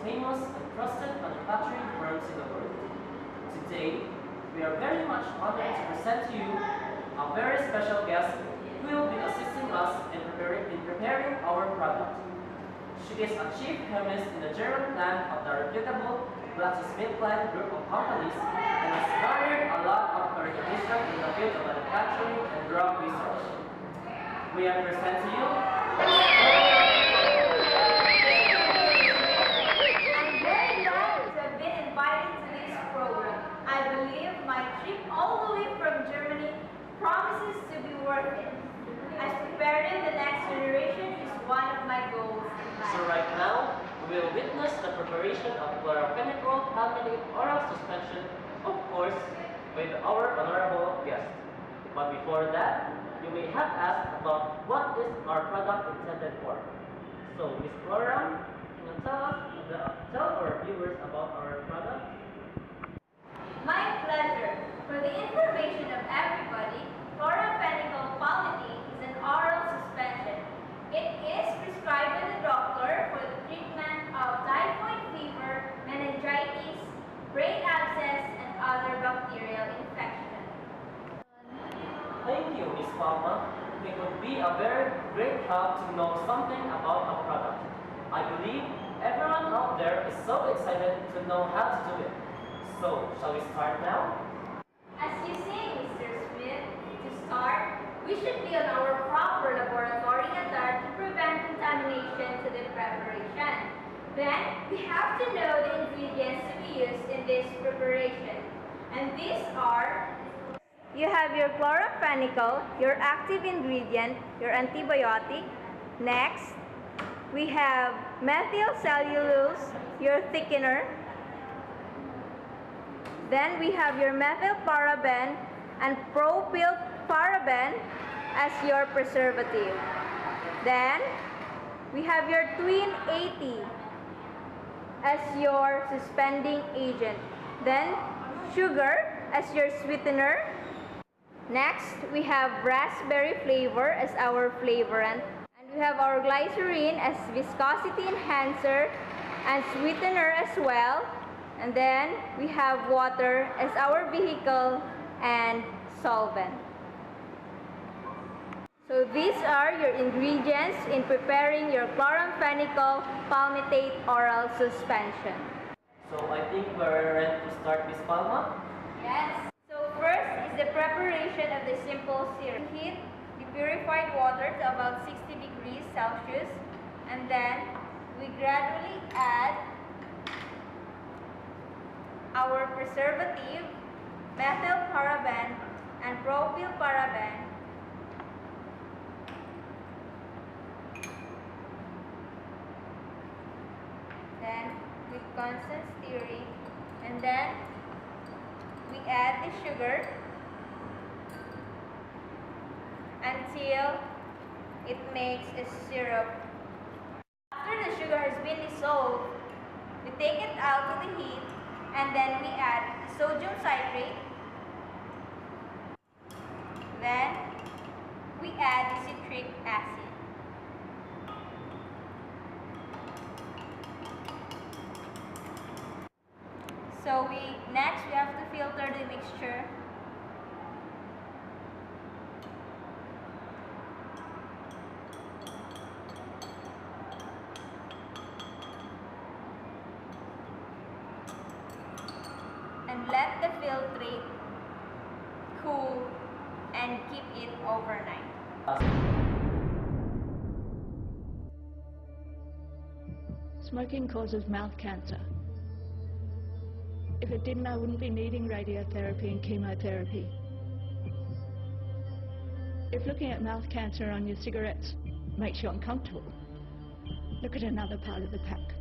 famous and trusted manufacturing firms in the world. Today, we are very much honored to present to you a very special guest who will be assisting us in preparing our product. She is a chief chemist in the German plant of the reputable GlaxoSmithKline group of companies and has garnered a lot of recognition in the field of manufacturing and drug research. We are present to you. I'm very glad to have been invited to this program. I believe my trip all the way from Germany promises to be worth it. As preparing the next generation is one of my goals in life. So right now, we will witness the preparation of Chloramphenicol palmitate oral suspension, of course, with our honorable guest. But before that, you may have asked about what is our product intended for. So, Ms. Cloram, can you tell our viewers about our product? My pleasure. For the information of everybody, Chloramphenicol palmitate is an oral suspension. It is prescribed by the doctor for the treatment of typhoid fever, meningitis, brain abscess, and other bacterial infections. Thank you, Ms. Palma. It would be a very great help to know something about our product. I believe everyone out there is so excited to know how to do it. So, shall we start now? As you say, Mr. Smith, to start, we should be on our proper laboratory attire to prevent contamination to the preparation. Then, we have to know the ingredients to be used in this preparation. And these are: you have your chloramphenicol, your active ingredient, your antibiotic. Next, we have methyl cellulose, your thickener. Then we have your methylparaben and propylparaben as your preservative. Then we have your twin 80 as your suspending agent. Then sugar as your sweetener. Next, we have raspberry flavor as our flavorant. And we have our glycerin as viscosity enhancer and sweetener as well. And then we have water as our vehicle and solvent. So these are your ingredients in preparing your chloramphenicol palmitate oral suspension. So I think we're ready to start, Ms. Palma. Yes. So first is the preparation of the simple syrup. Heat the purified water to about 60 degrees Celsius, and then we gradually add our preservative, methylparaben, and propylparaben. Then with constant stirring, and then we add the sugar until it makes a syrup. After the sugar has been dissolved, we take it out to the heat, and then we add sodium citrate. Then we add the citric acid. So next we have to filter the mixture. And let the filtrate cool and keep it overnight. Smoking causes mouth cancer. If it didn't, I wouldn't be needing radiotherapy and chemotherapy. If looking at mouth cancer on your cigarettes makes you uncomfortable, look at another part of the pack.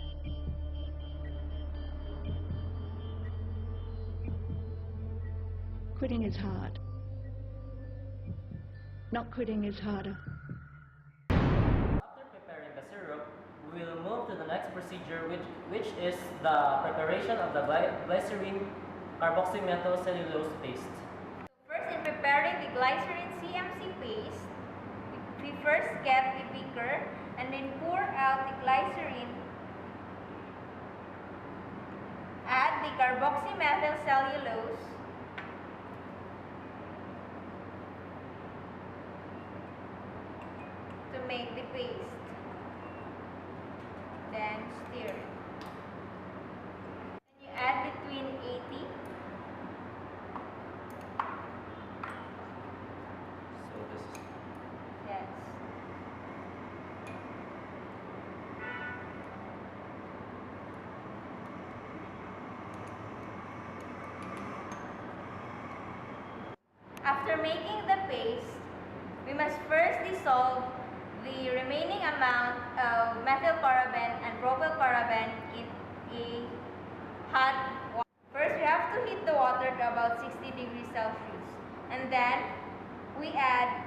Quitting is hard. Not quitting is harder. After preparing the syrup, we will move to the next procedure, which is the preparation of the glycerin carboxymethyl paste. So first, in preparing the glycerin CMC paste, we first get get the beaker and then pour out the glycerin the carboxymethyl cellulose to make the paste. Then stir it. Then you add between 80. So this is Yes. After making the paste, we must first dissolve the remaining amount of methylparaben and propylparaben in a hot water. First, we have to heat the water to about 60 degrees Celsius. And then, we add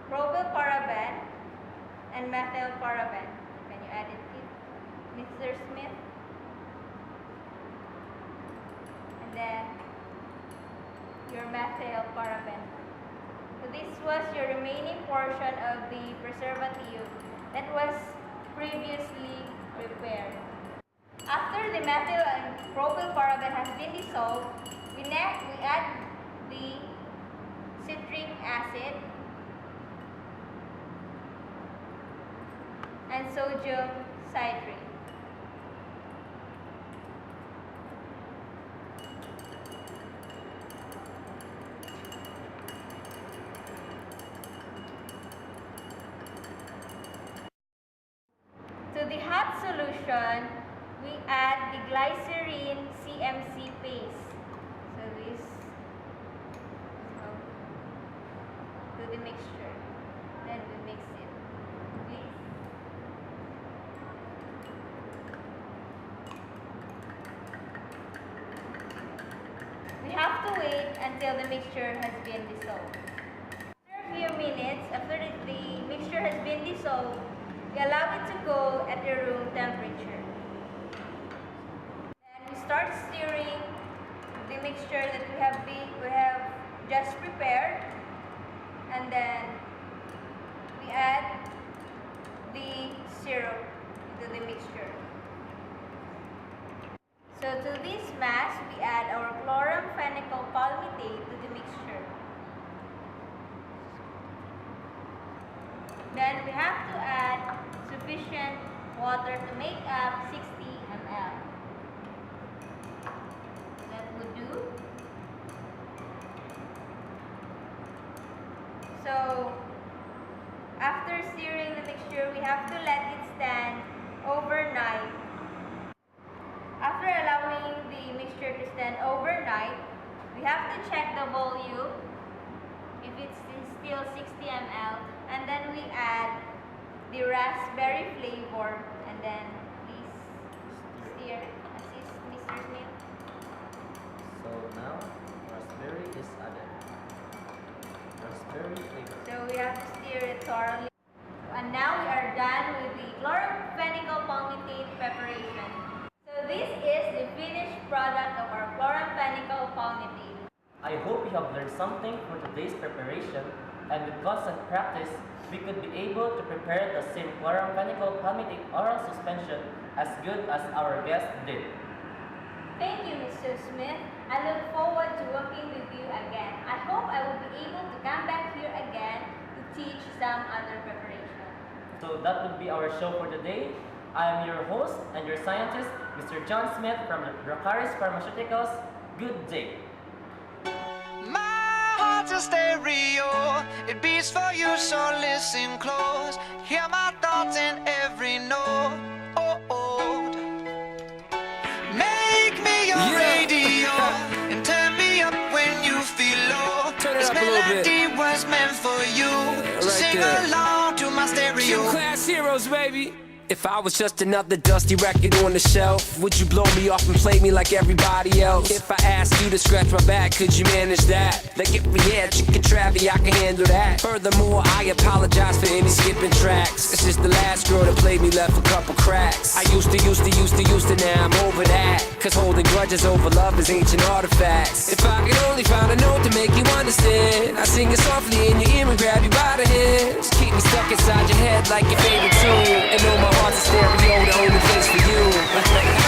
propylparaben and methylparaben. Can you add it, Mr. Smith? And then, your methylparaben. So this was your remaining portion of the preservative that was previously prepared. After the methyl and propylparaben has been dissolved, we add the citric acid and sodium citrate. To the hot solution, we add the glycerin CMC paste. So this to the mixture. Then we mix it. Please. We have to wait until the mixture has been dissolved. After a few minutes, after the mixture has been dissolved, we allow it to go at the room temperature. Then we start stirring the mixture that we have just prepared, and then we add the syrup into the mixture. So to this mass, we add our chloramphenicol palmitate to the mixture. Then we have to add sufficient water to make up 60 ml. That would do. So after stirring the mixture, we have to let it stand overnight. After allowing the mixture to stand overnight, we have to check the volume if it's still 60 ml, and then we add the raspberry flavor, and then please stir. Assist Mr. Smith. so now raspberry is added. Raspberry flavor. So we have to stir it thoroughly. And now we are done with the chloramphenicol palmitate preparation. So this is the finished product of our chloramphenicol palmitate. I hope you have learned something for today's preparation, and with constant practice, we could be able to prepare the same chloramphenicol palmitate oral suspension as good as our guest did. Thank you, Mr. Smith. I look forward to working with you again. I hope I will be able to come back here again to teach some other preparation. So that would be our show for today. I am your host and your scientist, Mr. John Smith from Dracarys Pharmaceuticals. Good day. My heart's a stereo, it beats for you, so listen close. Hear my thoughts in every note. Make me your radio and turn me up when you feel low. Turn it This up a little bit. melody was meant for you, so right sing there. along to my stereo. Two class heroes, baby. If I was just another dusty record on the shelf, would you blow me off and play me like everybody else? If I asked you to scratch my back, could you manage that? Like if we had chicken travy, I can handle that. Furthermore, I apologize for any skipping tracks. It's just the last girl that played me left a couple cracks. I used to, now I'm over that. Cause holding grudges over love is ancient artifacts. If I could only find a note to make you understand, I sing it softly in your ear and grab you by the hands. Keep me stuck inside your head like your favorite tune, and know my heart's a stereo, the only place for you.